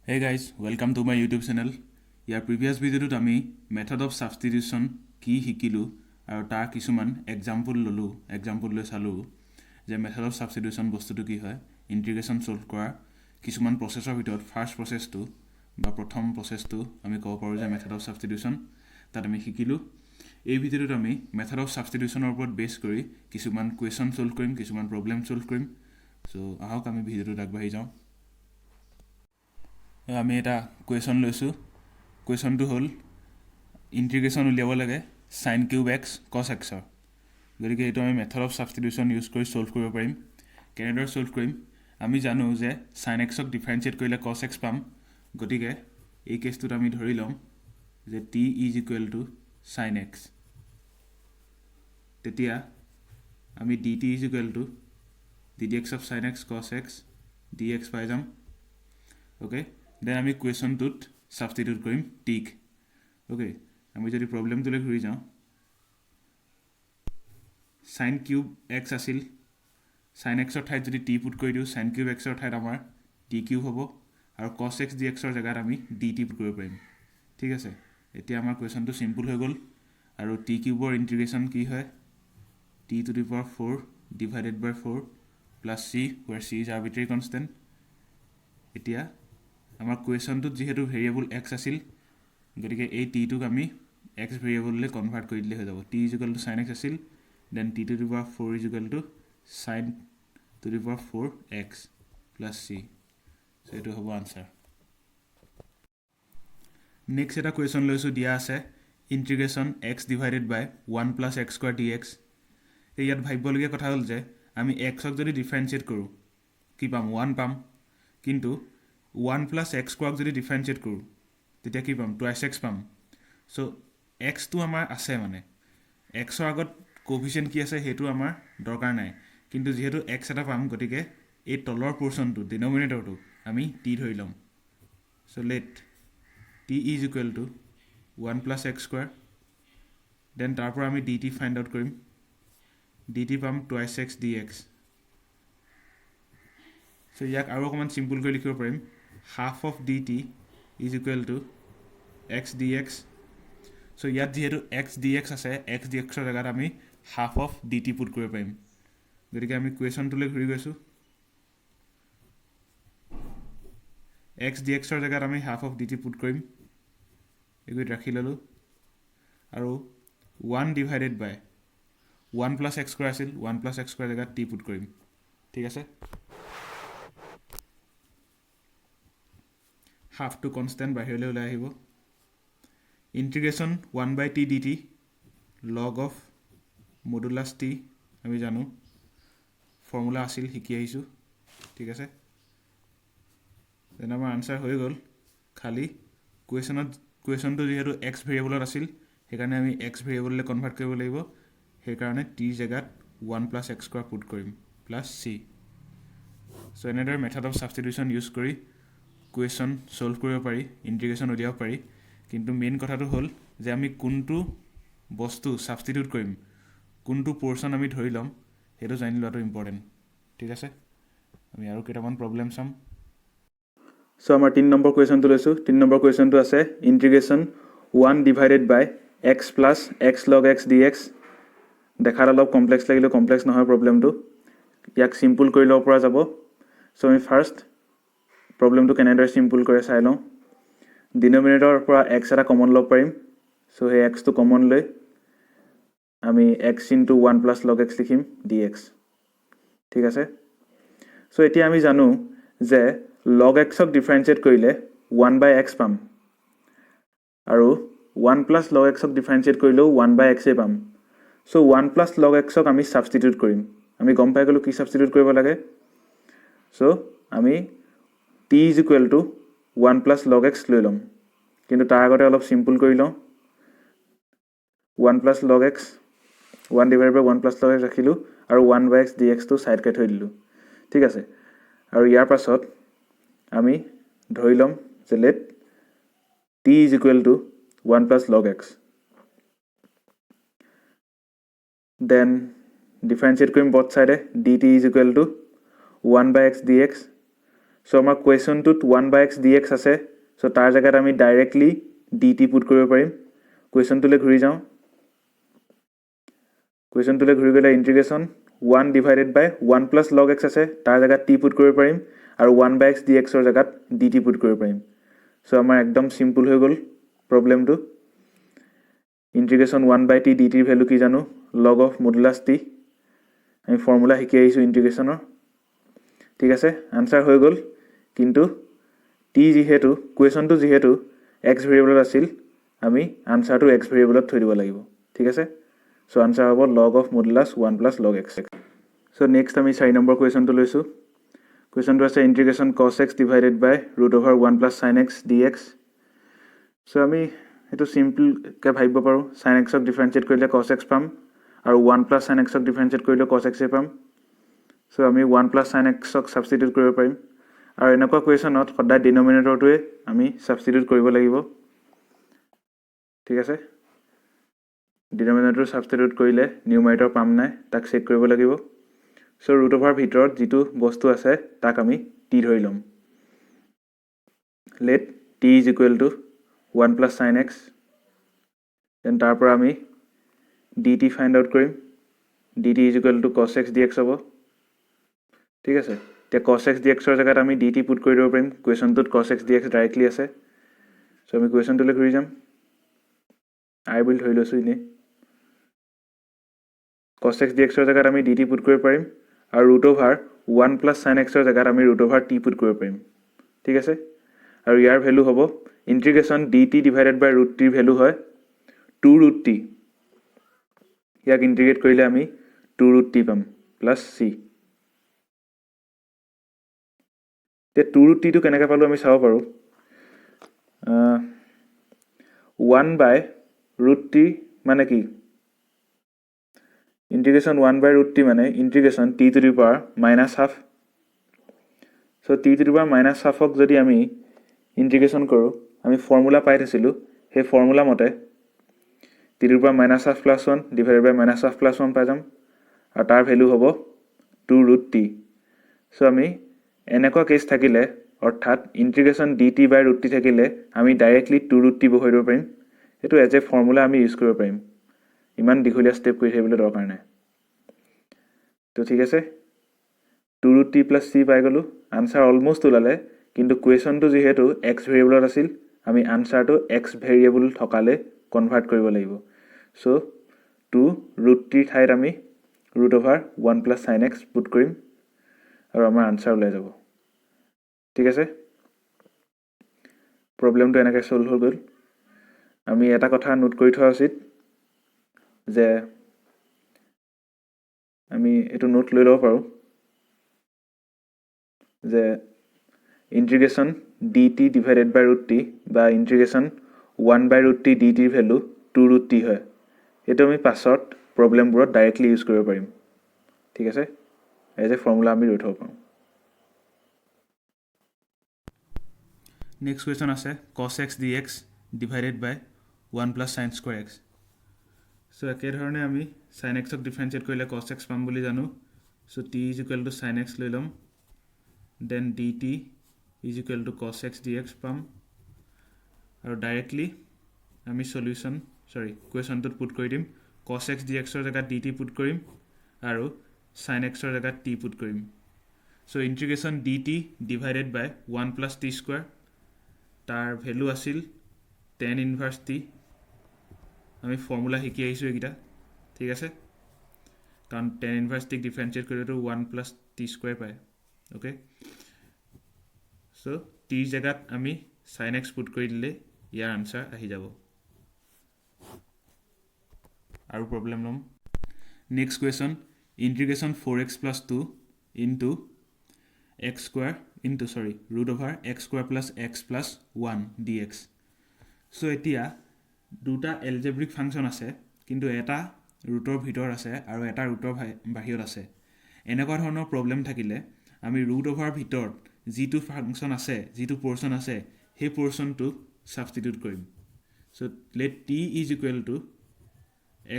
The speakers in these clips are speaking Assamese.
Hey guys, welcome to my YouTube channel. Your previous video to me method of substitution ki hikilu aru tar kisuman example lo salu je method of substitution bostu to ki hoy integration solve kora kisuman process bhitor first process to ba prothom process to ami kobo paru je method of substitution tat ami hikilu ei video to ami method of substitution or upor base kori kisuman question solve korim kisuman problem solve korim so ahok ami video to agbahi jao আমি এটা কোৱেশ্যন লৈছো কোৱেশ্যনটো হ'ল ইন্টিগ্ৰেশ্যন উলিয়াব লাগে sin cube x cos x ৰ গতিকে এইটো আমি মেথড অফ সাবস্টিটিউশন ইউজ কৰি সলভ কৰিব পাৰিম কেনেদৰে সলভ কৰিম আমি জানো যে sin x ক ডিফাৰেন্সিয়েট কৰিলে cos x পাম গতিকে এই কেছটোত আমি ধৰি লম যে t sin x তেতিয়া আমি dt ddx of sin x cos x dx পাই যাম ওকে then আমি কোৱেশ্যনটোত সাবস্টিটিউট কৰিম t ওকে আমি যদি প্ৰবলেমটোলৈ ঘূৰি যাওঁ sin কিউব x আছিল sin x ৰ ঠাইত যদি t পুট কৰি দিও sin কিউব x ৰ ঠাইত আমাৰ t কিউব হ'ব আৰু cos x dx ৰ জাগাত আমি dt পুট কৰিব পাৰিম ঠিক আছে এতিয়া আমাৰ কোৱেশ্যনটো সিম্পল হৈ গল আৰু t কিউবৰ ইন্টিগ্ৰেশ্যন কি হয় t to the power 4 divided by 4 plus c where c is arbitrary constant এতিয়া আমাৰ কোৱেশ্যনটোত যেহেতু ভেৰিয়েবল x আছিল গতিকে এই t টোক আমি x ভেৰিয়েবললৈ কনভাৰ্ট কৰি দিলে হৈ যাব t sin x আছিল then t to the power 4 sin to the power 4x plus c so এটো হ'ব আনসাৰ নেক্সট এটা কোৱেশ্যন লৈছো দিয়া আছে ইন্টিগ্ৰেশ্যন x divided by 1 plus x square dx ইয়াত ভাবিবলগীয়া কথা হ'ল যে আমি x ক যদি ডিফাৰেন্সিয়েট কৰো কি পাম 1 পাম কিন্তু 1 plus x square যদি ডিফাৰেন্সিয়েট কৰো তেতিয়া কি পাম 2x পাম সো x টো আমাৰ আছে মানে x ৰ আগত কোএফিচিয়েন্ট কি আছে হেতু আমাৰ দৰকাৰ নাই কিন্তু যেহেতু x এটা পাম গতিকে এই তলৰ পোৰচনটো ডিনোমিনেটৰটো আমি t ধৰি লম so let t is equal to 1 plus x square then তাৰপৰ আমি dt ফাইন্ড আউট কৰিম dt পাম 2x dx সো ইয়াক আৰু অকমান সিম্পল কৰি লিখিব পাৰিম half of dt is equal to x dx so ইয়াত যেহেতু x dx আছে x dx ৰ জাগাত আমি half of dt পুট কৰিব পাৰিম গতিকে আমি কোৱেশ্যনটোলৈ ঘূৰি গৈছো x dx ৰ জাগাত আমি half of dt পুট কৰিম এগুইত ৰাখি ললো আৰু 1 divided by 1 plus x square আছিল 1 plus x square জাগাত t পুট কৰিম ঠিক আছে half to constant বাহিৰলৈ ওলাই আহিব integration 1 by t dt log of modulus t আমি জানো ফৰ্মুলা আছিল শিকি আহিছো ঠিক আছে দেন আমাৰ আনসাৰ হৈ গল খালি কোৱেশ্যনটো যেহেতু x ভেৰিয়েবলত আছিল সেইকাৰণে আমি x ভেৰিয়েবললৈ কনভাৰ্ট কৰিব লাগিব সেইকাৰণে t জাগাত 1 plus x square পুট কৰিম plus c সো এনেদৰে মেথড অফ সাবস্টিটিউশন ইউজ কৰি কোৱেশ্যন সলভ কৰিব পাৰি ইন্টিগ্ৰেশ্যন উলিয়াব পাৰি কিন্তু মেইন কথাটো হ'ল যে আমি কোনটো বস্তু সাবস্টিটিউট কৰিম কোনটো পোৰচন আমি ধৰি লম হেতু জানি লোৱাটো ইম্পৰ্টেন্ট ঠিক আছে আমি আৰু কেইটামান প্ৰবলেম চাম সো আমাৰ 3 নম্বৰ কোৱেশ্যনটো লৈছো 3 নম্বৰ কোৱেশ্যনটো আছে ইন্টিগ্ৰেশ্যন 1 divided by x plus x log x dx দেখাত অলপ কমপ্লেক্স লাগিলে কমপ্লেক্স নহয় প্ৰবলেমটো ইয়াক সিম্পল কৰি লব পৰা যাব সো আমি ফাৰ্স্ট প্ৰবলেমটো কেনেদৰে সিম্পল কৰে চাই লওঁ ডিনোমিনেটৰৰ পৰা x এটা কমন লব পাৰিম সো হে x টো কমন লৈ আমি x into 1 plus log x লিখিম dx ঠিক আছে সো এতিয়া আমি জানো যে log x ক ডিফাৰেন্সিয়েট কৰিলে 1 by x পাম আৰু 1 plus log x ক ডিফাৰেন্সিয়েট কৰিলেও 1 by x এ পাম সো 1 plus log x ক আমি সাবস্টিটিউট কৰিম আমি গম পাই গলো কি সাবস্টিটিউট কৰিব লাগে সো আমি t is equal to 1 plus log x লৈ লম কিন্তু তাৰ আগতে অলপ সিম্পল কৰি লওঁ 1 plus log x 1 divided by 1 plus log x ৰাখিলো আৰু 1 by x dx টো সাইড কে থৈ দিলো ঠিক আছে আৰু ইয়াৰ পাছত আমি ধৰি লম যে let t is equal to 1 plus log x then differentiate কৰিম both side dt is equal to 1 by x dx so আমাৰ কুৱেশ্যনটোত 1/x dx আছে সো তাৰ জায়গাত আমি ডাইৰেক্টলি dt পুট কৰিব পাৰিম কুৱেশ্যনটোলৈ ঘূৰি যাওঁ কুৱেশ্যনটোলৈ ঘূৰি গ'লে ইন্টিগ্ৰেশ্যন 1 ডিভাইডেড বাই 1 প্লাছ log x আছে তাৰ জায়গাত t পুট কৰিব পাৰিম আৰু 1/x dx ৰ জায়গাত dt পুট কৰিব পাৰিম সো আমাৰ একদম সিম্পল হৈ গ'ল প্ৰবলেমটো ইন্টিগ্ৰেশ্যন 1/t dt ৰ ভ্যালু কি জানো log of modulus t আমি ফৰ্মুলা শিকি আহিছো ইন্টিগ্ৰেশ্যনৰ ঠিক আছে আনসাৰ হৈ গ'ল কিন্তু t যেহেতু কুৱেশ্যনটো যেহেতু x ভেৰিয়েবলত আছিল আমি আনসাৰটো x ভেৰিয়েবলত থৈ দিব লাগিব ঠিক আছে সো আনসাৰ হ'ব log of modulus 1 plus log x so next আমি 4 নম্বৰ কুৱেশ্যনটো লৈছো কুৱেশ্যনটো আছে ইন্টিগ্ৰেশ্যন cos x divided by root over 1 plus sin x dx so আমি এটো সিম্পল কে ভাবিব পাৰো sin x ক ডিফাৰেন্সিয়েট কৰিলে cos x পাম আৰু 1 plus sin x ক ডিফাৰেন্সিয়েট কৰিলে cos x পাম সো আমি 1 plus sin x ক সাবস্টিটিউট কৰিব পাৰিম আৰু এনেকুৱা কুৱেশ্যনত সদায় ডিনোমিনেটৰটোৱে আমি সাবস্টিটিউট কৰিব লাগিব ঠিক আছে ডিনোমিনেটৰ সাবস্টিটিউট কৰিলে নিউমাৰেটৰ পাম নাই তাক চেক কৰিব লাগিব সো ৰুট ওভাৰ ভিতৰত যেটো বস্তু আছে তাক আমি t ধৰি লম let t is equal to 1 plus sin x then তাৰ পৰা আমি dt ফাইন্ড আউট কৰিম dt is equal to cos x dx হ'ব ঠিক আছে তে cos x dx ৰ জায়গাত আমি dt পুট কৰি দিব পাৰিম কুৱেশ্যনটোত cos x dx ডাইৰেক্টলি আছে সো আমি কুৱেশ্যনটোলৈ ঘূৰি যাম I will ধৰি লৈছো ইনে cos x dx ৰ জায়গাত আমি dt পুট কৰিব পাৰিম আৰু root over 1 plus sin x ৰ জায়গাত আমি ৰুট ওভাৰ t পুট কৰিব পাৰিম ঠিক আছে আৰু ইয়াৰ ভ্যালু হ'ব ইন্টিগ্ৰেশ্যন dt ডিভাইডেড বাই ৰুট t ভ্যালু হয় 2 ৰুট t ইয়াক ইন্টিগ্ৰেট কৰিলে আমি 2 ৰুট t পাম প্লাস c তে 2 ৰুট t টো কেনেকৈ পালো আমি চাব পাৰো 1 বাই ৰুট t মানে কি ইন্টিগ্ৰেশ্যন 1 বাই ৰুট t মানে ইন্টিগ্ৰেশ্যন t to the power -½ so t to the power -½ ক যদি আমি ইন্টিগ্ৰেশ্যন কৰো আমি ফৰ্মুলা পাই থৈছিলো সেই ফৰ্মুলা মতে t to the power -½ plus 1 divided by -½ plus 1 পাই যাম আৰু তাৰ ভ্যালু হ'ব 2 ৰুট t সো আমি এনেকুৱা কেস থাকিলে অৰ্থাৎ ইন্টিগ্ৰেশ্যন dt বাই ৰুট t থাকিলে আমি ডাইৰেক্টলি 2 ৰুট t বহাই দিব পাৰিম এটো এজ এ ফৰ্মুলা আমি ইউজ কৰিব পাৰিম ইমান দীঘলীয়া স্টেপ কৰি থাকিবলৈ দৰকাৰ নাই তো ঠিক আছে 2 ৰুট t প্লাস c পাই গলো আনসাৰ অলমোস্ট ওলালে কিন্তু কুৱেশ্যনটো যেহেতু x ভেৰিয়েবলত আছিল আমি আনসাৰটো x ভেৰিয়েবল থকালে কনভাৰ্ট কৰিব লাগিব সো 2 ৰুট t ঠাইত আমি root over 1 plus sin x put কৰিম আৰু আমাৰ আনসাৰ ওলাই যাব ঠিক আছে প্ৰবলেমটো এনেকৈ সলভ হৈ গ'ল আমি এটা কথা নোট কৰি থোৱা উচিত যে আমি এটো নোট লৈ লব পাৰো যে ইন্টিগ্ৰেশ্যন dt ডিভাইডেড বাই ৰুট t বা ইন্টিগ্ৰেশ্যন 1 বাই ৰুট t dt ৰ ভ্যালু 2 ৰুট t হয় এটো আমি পাছত প্ৰবলেমবোৰত ডাইৰেক্টলি ইউজ কৰিব পাৰিম ঠিক আছে এজ এ ফৰ্মুলা আমি লৈ থব পাৰো নেক্সট কুৱেশ্যন আছে cos x dx ডিভাইডেড বাই 1 plus sin square x so একে ধৰণে আমি sin x ক ডিফাৰেন্সিয়েট কৰিলে cos x পাম বুলি জানো so t is equal to sin x লৈ লম then dt is equal to cos x dx পাম আৰু ডাইৰেক্টলি আমি সলিউশন কুৱেশ্যনটোত পুট কৰি দিম cos x dx ৰ জায়গাত dt পুট কৰিম আৰু sin x ৰ জায়গাত t পুট কৰিম সো ইন্টিগ্ৰেশ্যন dt ডিভাইডেড বাই 1 plus t স্কয়াৰ তাৰ ভ্যালু আছিল tan ইনভার্স t আমি ফর্মুলা শিকি আহিছো একিটা ঠিক আছে কারণ tan ইনভার্স t ডিফারেন্সিয়েট কৰিলে তো 1 plus t স্কয়াৰ পায় ওকে সো t জায়গাত আমি sin x পুট কৰি দিলে ইয়াৰ আনসাৰ আহি যাব আৰু প্ৰবলেম লম next question ইন্টিগ্ৰেশ্যন 4x plus 2 into x square into root over x square plus x plus 1 dx so এতিয়া দুটা এলজেব্ৰিক ফাংচন আছে কিন্তু এটা ৰুটৰ ভিতৰ আছে আৰু এটা ৰুটৰ বাহিৰত আছে এনেকুৱা ধৰণৰ প্ৰবলেম থাকিলে আমি ৰুট ওভাৰ ভিতৰত যেটো ফাংচন আছে যেটো পোৰশন আছে সেই পোৰশনটো সাবস্টিটিউট কৰিম so let t is equal to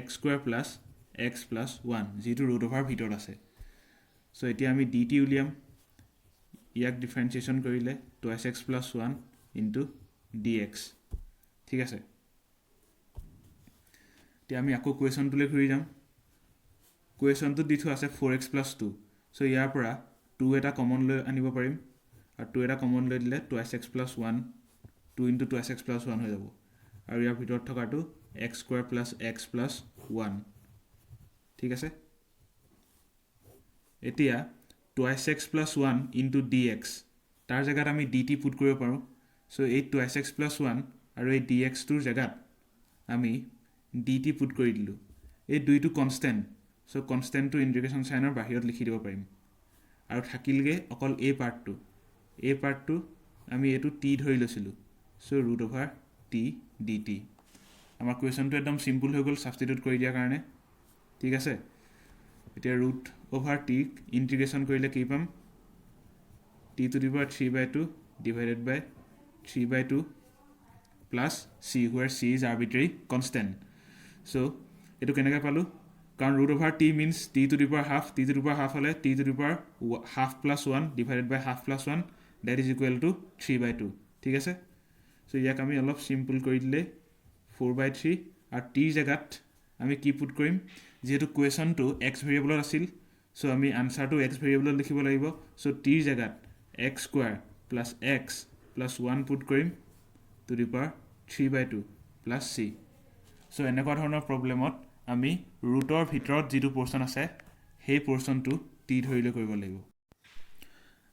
x square plus x plus 1 যেটো ৰুট ওভাৰ ভিতৰত আছে সো এতিয়া আমি dt উলিয়াম ইয়াক ডিফাৰেঞ্চিয়েশ্যন কৰিলে 2x plus 1 into dx ঠিক আছে এতিয়া আমি আকৌ কুৱেশ্যনটোলৈ ঘূৰি যাম কুৱেশ্যনটো দি থোৱা আছে 4x plus 2 সো ইয়াৰ পৰা 2 এটা কমন লৈ আনিব পাৰিম আৰু 2 এটা কমন লৈ দিলে 2x plus 1 2 into 2x plus 1 হৈ যাব আৰু ইয়াৰ ভিতৰত থকাটো x square plus x plus 1 ঠিক আছে এতিয়া 2x plus 1 into dx তাৰ জায়গাত আমি dt পুট কৰিব পাৰো সো এই 2x plus 1 আৰু এই dx টোৰ জায়গাত আমি dt পুট কৰি দিলো এই দুইটো কনস্ট্যান্ট সো কনস্ট্যান্টটো ইন্টিগ্ৰেশন সাইনৰ বাহিৰত লিখি দিব পাৰিম আৰু থাকিলগে অকল এই পাৰ্টটো আমি এটো t ধৰি লৈছিলো সো √t dt আমাৰ কুৱেশ্যনটো একদম সিম্পল হৈ গল সাবস্টিটিউট কৰি দিয়াৰ কাৰণে ঠিক আছে এতিয়া √t ইন্টিগ্ৰেশন কৰিলে কি পাম t to the power 3/2 divided by 3/2 plus c where c is arbitrary constant so etu kenaka palu কাৰণ √t means t to the power half t to the power half hole t to the power half plus 1 divided by half plus 1 that is equal to 3/2 ঠিক আছে so ইয়াক আমি অলপ সিম্পল কৰি দিলে 4/3 আৰু t জায়গাত আমি কি পুট কৰিম যেহেতু কুৱেশ্যনটো x ভেৰিয়েবলত আছিল so আমি আনসাৰটো x ভেৰিয়েবলত লিখিব লাগিব so t জায়গাত x square plus x plus 1 put কৰিম to the power 3/2 plus c so এনেকুৱা ধৰণৰ প্ৰবলেমত আমি ৰুটৰ ভিতৰত যেটো পোৰশন আছে সেই পোৰশনটো t ধৰিলে কৰিব লাগিব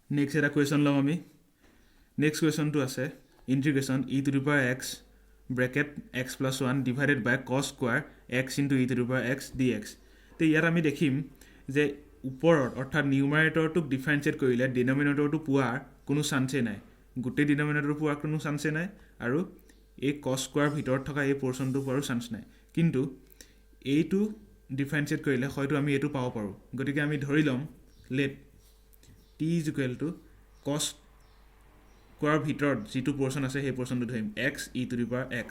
নেক্সট এটা কুৱেশ্যন লম আমি নেক্সট কুৱেশ্যনটো আছে ইন্টিগ্ৰেশন e to the power x bracket x plus 1 divided by cos square x into e to the power x dx তে ইয়াত আমি দেখিম যে ওপৰত অৰ্থাৎ নিউমাৰেটৰটোক ডিফাৰেন্সিয়েট কৰিলে ডিনোমিনেটৰটো পোৱাৰ কোনো চান্সে নাই গোটেই ডিনোমিনেটৰ পোৱাৰ কোনো চান্সে নাই আৰু এই cos square ভিতৰত থকা এই পোৰশনটো পোৱাৰো চান্স নাই কিন্তু এইটো ডিফাৰেন্সিয়েট কৰিলে হয়তো আমি এটো পাব পাৰো গতিকে আমি ধৰি লম let t is equal to cos square ভিতৰত যেটো পোৰশন আছে সেই পোৰশনটো ধৰিম x e to the power x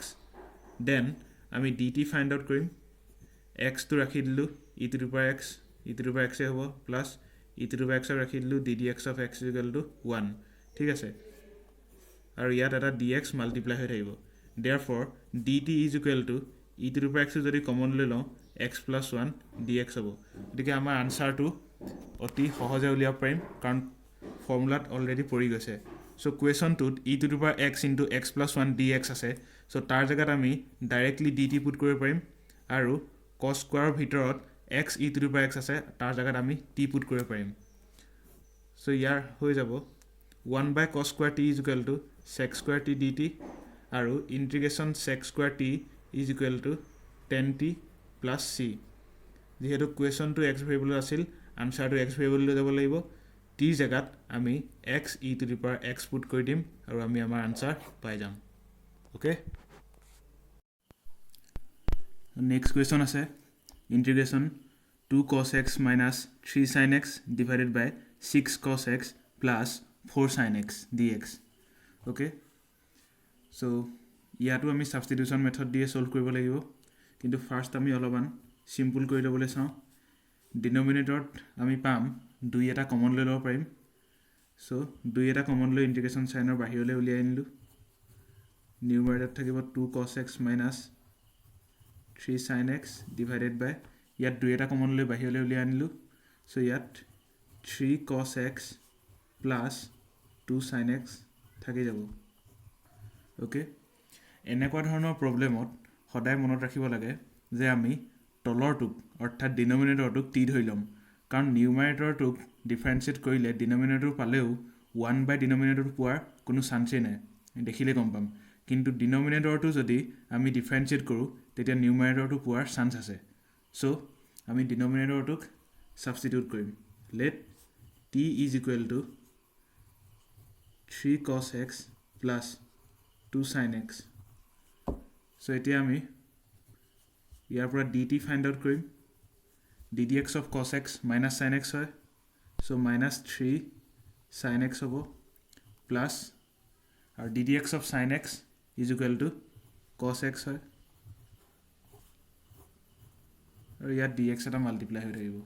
then আমি dt ফাইন্ড আউট কৰিম x টো ৰাখি দিলু e to the power x e to the power x হ'ব plus e to the power x ৰাখি দিলু ddx of x is equal to 1 ঠিক আছে আৰু ইয়াত এটা dx মাল্টিপ্লাই হৈ থাকিব therefore dt is equal to e to the power x যদি কমন লৈ লওঁ x plus 1 dx হ'ব গতিকে আমাৰ আনসাৰটো অতি সহজে উলিয়াব পাৰিম কাৰণ ফৰ্মুলাত অলৰেডি পৰি গৈছে so কুৱেশ্যনটোত e to the power x into x plus 1 dx আছে সো তাৰ জায়গাত আমি ডাইৰেক্টলি dt পুট কৰিব পাৰিম আৰু cos square ভিতৰত x e to the power x আছে তাৰ জায়গাত আমি t পুট কৰিব পাৰিম সো ইয়াৰ হৈ যাব 1 by cos square t is equal to sec square t dt আৰু integration sec square t is equal to tan t plus c যেহেতু কুৱেশ্যনটো x ভেৰিয়েবল আছিল আনসাৰটো x ভেৰিয়েবল লৈ যাব লাগিব t জায়গাত আমি x e to the power x put কৰি দিম আৰু আমি আমাৰ আনসাৰ পাই যাম ওকে নেক্সট কুৱেশ্যন আছে ইন্টিগ্ৰেশন 2 cos x minus 3 sin x divided by 6 cos x plus 4 sin x dx okay so ইয়াটো আমি সাবস্টিটিউশন মেথড দিয়ে সলভ কৰিব লাগিব কিন্তু ফাৰ্স্ট আমি অলপমান সিম্পল কৰি লবলৈ চাও ডিনোমিনেটৰত আমি পাম 2 এটা কমন লৈ লব পাৰিম সো 2 এটা কমন লৈ ইন্টিগ্ৰেশন সাইনৰ বাহিৰলৈ উলিয়াই আনিলো নিউমাৰেটৰত থাকিব 2 cos x minus 3 sin x divided by ইয়াত 2 এটা কমন লৈ বাহিৰলৈ উলিয়াই আনিলো সো ইয়াত 3 cos x plus 2 sin x থাকি যাব ওকে এনেকুৱা ধৰণৰ প্ৰবলেমত সদায় মনত ৰাখিব লাগে যে আমি তলৰটোক অৰ্থাৎ ডিনোমিনেটৰটোক t ধৰি লম কাৰণ নিউমাৰেটৰটোক ডিফাৰেন্সিয়েট কৰিলে ডিনোমিনেটৰ পালেও 1 বাই ডিনোমিনেটৰ পোৱাৰ কোনো চান্সে নাই দেখিলে গম পাম কিন্তু ডিনোমিনেটৰটো যদি আমি ডিফাৰেন্সিয়েট কৰো তেতিয়া নিউমাৰেটৰটো পোৱাৰ চান্স আছে সো আমি ডিনোমিনেটৰটোক সাবস্টিটিউট কৰিম let t is equal to 3 cos x plus 2 sin x so এতিয়া আমি ইয়াৰ পৰা dt ফাইন্ড আউট কৰিম ddx of cos x minus sin x হয় so minus 3 sin x হ'ব plus আৰু ddx of sin x is equal to cos x হয় আৰু ইয়াত dx এটা মাল্টিপ্লাই হৈ থাকিব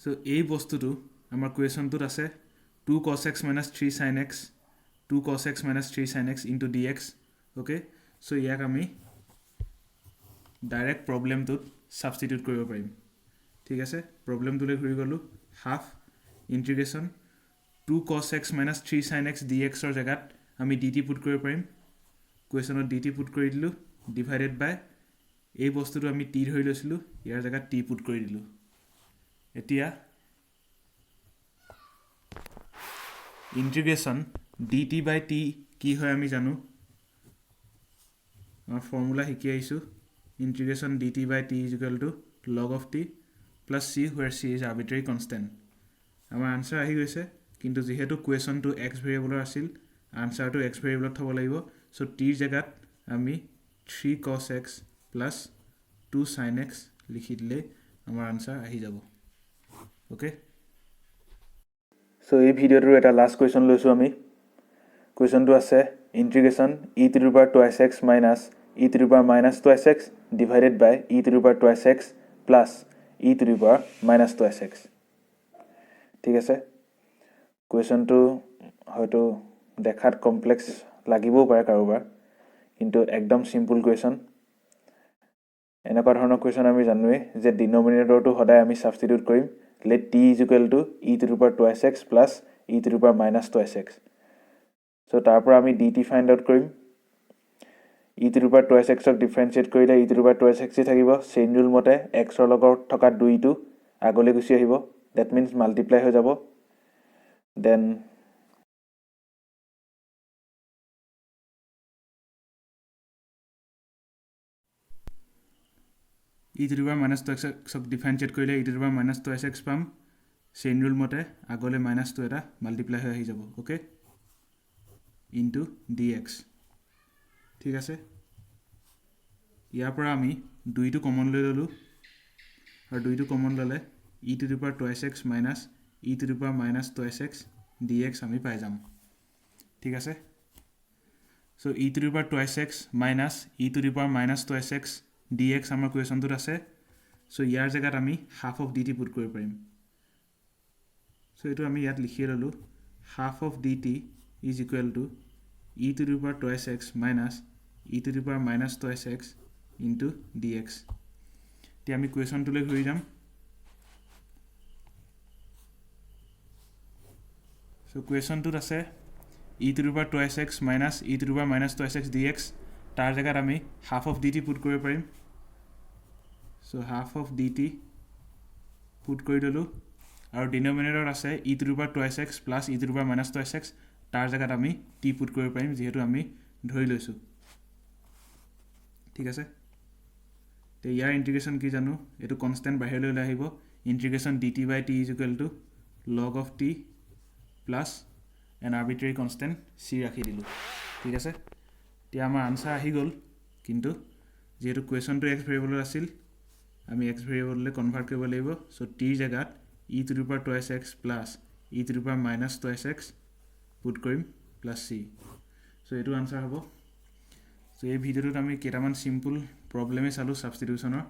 so এই বস্তুটো আমাৰ কুৱেশ্যনটোত আছে 2 cos x minus 3 sin x 2 cos x minus 3 sin x into dx okay so ইয়াক আমি ডাইৰেক্ট প্ৰবলেমটোত সাবস্টিটিউট কৰিব পাৰিম ঠিক আছে প্ৰবলেমটোলৈ ঘূৰি গলো half ইন্টিগ্ৰেশন 2 cos x minus 3 sin x dx ৰ জাগাত আমি dt পুট কৰিব পাৰিম কুৱেশ্যনত dt পুট কৰি দিলো ডিভাইডেড বাই এই বস্তুটো আমি t ধৰি লৈছিলো ইয়াৰ জাগাত t পুট কৰি দিলো এতিয়া ইন্টিগ্ৰেশন dt by t কি হয় আমি জানো আমাৰ ফৰ্মুলা শিকি আইছো integration dt by t is equal to log of t plus c where c is arbitrary constant আমাৰ আনসাৰ আহি গৈছে কিন্তু যেহেতু কুৱেশ্যন টু x ভেৰিয়েবলৰ আছিল আনসাৰটো x ভেৰিয়েবলত থব লাগিব সো t ৰ জাগাত আমি 3 cos x plus 2 sin x লিখি দিলে আমাৰ আনসাৰ আহি যাব ওকে সো এই ভিডিওটোৰ এটা লাষ্ট কুৱেশ্যন লৈছো আমি কুৱেশ্যনটো আছে integration e to the power twice x minus e to the power minus twice x divided by e to the power twice x plus e to the power minus twice x ঠিক আছে কুৱেশ্যনটো হয়তো দেখাত কমপ্লেক্স লাগিবও পাৰে কাৰোবাৰ কিন্তু একদম সিম্পল কুৱেশ্যন এনেকুৱা ধৰণৰ কুৱেশ্যন আমি জানোৱে যে ডিনোমিনেটৰটো সদায় আমি সাবস্টিটিউট কৰিম let t is equal to e to the power twice x plus e to the power minus twice x so তাৰ পৰা আমি dt ফাইন্ড আউট কৰিম e to the power twice x ক ডিফাৰেন্সিয়েট কৰিলে e to the power twice x থাকিব চেইন ৰুল মতে x ৰ লগত থকা 2 টো আগলৈ গুচি আহিব that means multiply হৈ যাব then e to the power minus twice x ক ডিফাৰেন্সিয়েট কৰিলে e to the power minus twice x পাম চেইন ৰুল মতে আগলৈ মাইনাস টো এটা মাল্টিপ্লাই হৈ আহি যাব ওকে into dx ঠিক আছে ইয়াৰ পৰা আমি 2 টো কমন লৈ ললো আৰু 2 টো কমন ললে e to the power twice x minus e to the power minus twice x dx আমি পাই যাম ঠিক আছে so e to the power twice x minus e to the power minus twice x dx আমাৰ কুৱেশ্যনটোত আছে so ইয়াৰ জাগাত আমি half of dt পুট কৰিব পাৰিম so এটো আমি ইয়াত লিখি ললো half of dt is equal to e to the power twice x minus e to the power minus twice x into dx তে আমি কুৱেশ্যনটোলৈ ঘূৰি যাম so কুৱেশ্যনটোত আছে e to the power twice x minus e to the power minus twice x dx তাৰ জাগাত আমি half of dt পুট কৰিব পাৰিম so half of dt put কৰি দিলো আৰু ডিনোমিনেটৰ আছে e to the power twice x plus e to the power minus twice x তাৰ জাগাত আমি t পুট কৰিব পাৰিম যেহেতু আমি ধৰি লৈছো ঠিক আছে তে ইয়াৰ ইন্টিগ্ৰেশন কি জানো এটো কনস্ট্যান্ট বাহিৰলৈ লৈ আহিব ইন্টিগ্ৰেশন dt by t is equal to log of t plus an arbitrary constant c ৰাখি দিলো ঠিক আছে তে আমাৰ আনসাৰ আহি গল কিন্তু যেহেতু কুৱেশ্যনটো x ভেৰিয়েবলৰ আছিল আমি x ভেৰিয়েবললৈ কনভাৰ্ট কৰিব লাগিব সো t জাগাত e to the power twice x plus e to the power minus twice x put কৰিম plus c সো এটো আনসাৰ হ'ব সো এই ভিডিওটোত আমি কেটামান সিম্পল প্ৰবলেমে চালো সাবস্টিটিউশনৰ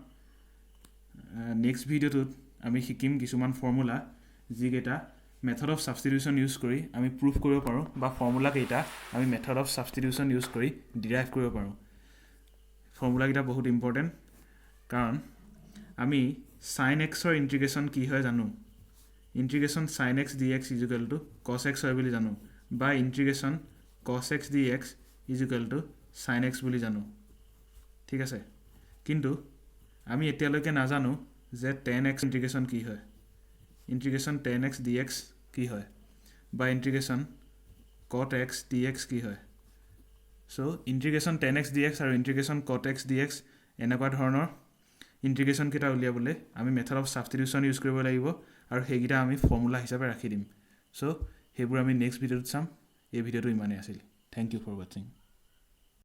নেক্সট ভিডিওটোত আমি শিকিম কিছুমান ফৰ্মুলা যিকেটা মেথড অফ সাবস্টিটিউশন ইউজ কৰি আমি প্ৰুফ কৰিব পাৰো বা ফৰ্মুলা কেইটা আমি মেথড অফ সাবস্টিটিউশন ইউজ কৰি ডিৰাইভ কৰিব পাৰো ফৰ্মুলা কেইটা বহুত ইম্পৰ্টেন্ট কাৰণ আমি sin x ৰ ইন্টিগ্ৰেশন কি হয় জানো ইন্টিগ্ৰেশন sin x dx is equal to cos x হয় বুলি জানো বা ইন্টিগ্ৰেশন cos x dx is equal to sin x বুলি জানো ঠিক আছে কিন্তু আমি এতিয়ালৈকে নাজানো যে tan x ইন্টিগ্ৰেশন কি হয় ইন্টিগ্ৰেশন tan x dx কি হয় বা ইন্টিগ্ৰেশন cot x dx কি হয় সো ইন্টিগ্ৰেশন tan x dx আৰু ইন্টিগ্ৰেশন cot x dx এনেকুৱা ধৰণৰ ইন্টিগ্ৰেশন কেটা উলিয়াবলে আমি মেথড অফ সাবস্টিটিউশন ইউজ কৰিব লাগিব আৰু হেগিটা আমি ফৰ্মুলা হিচাপে ৰাখি দিম সো হেবোৰ আমি নেক্সট ভিডিওত চাম এই ভিডিওটো ইমানে আছিল থ্যাংক ইউ ফৰ ওয়াচিং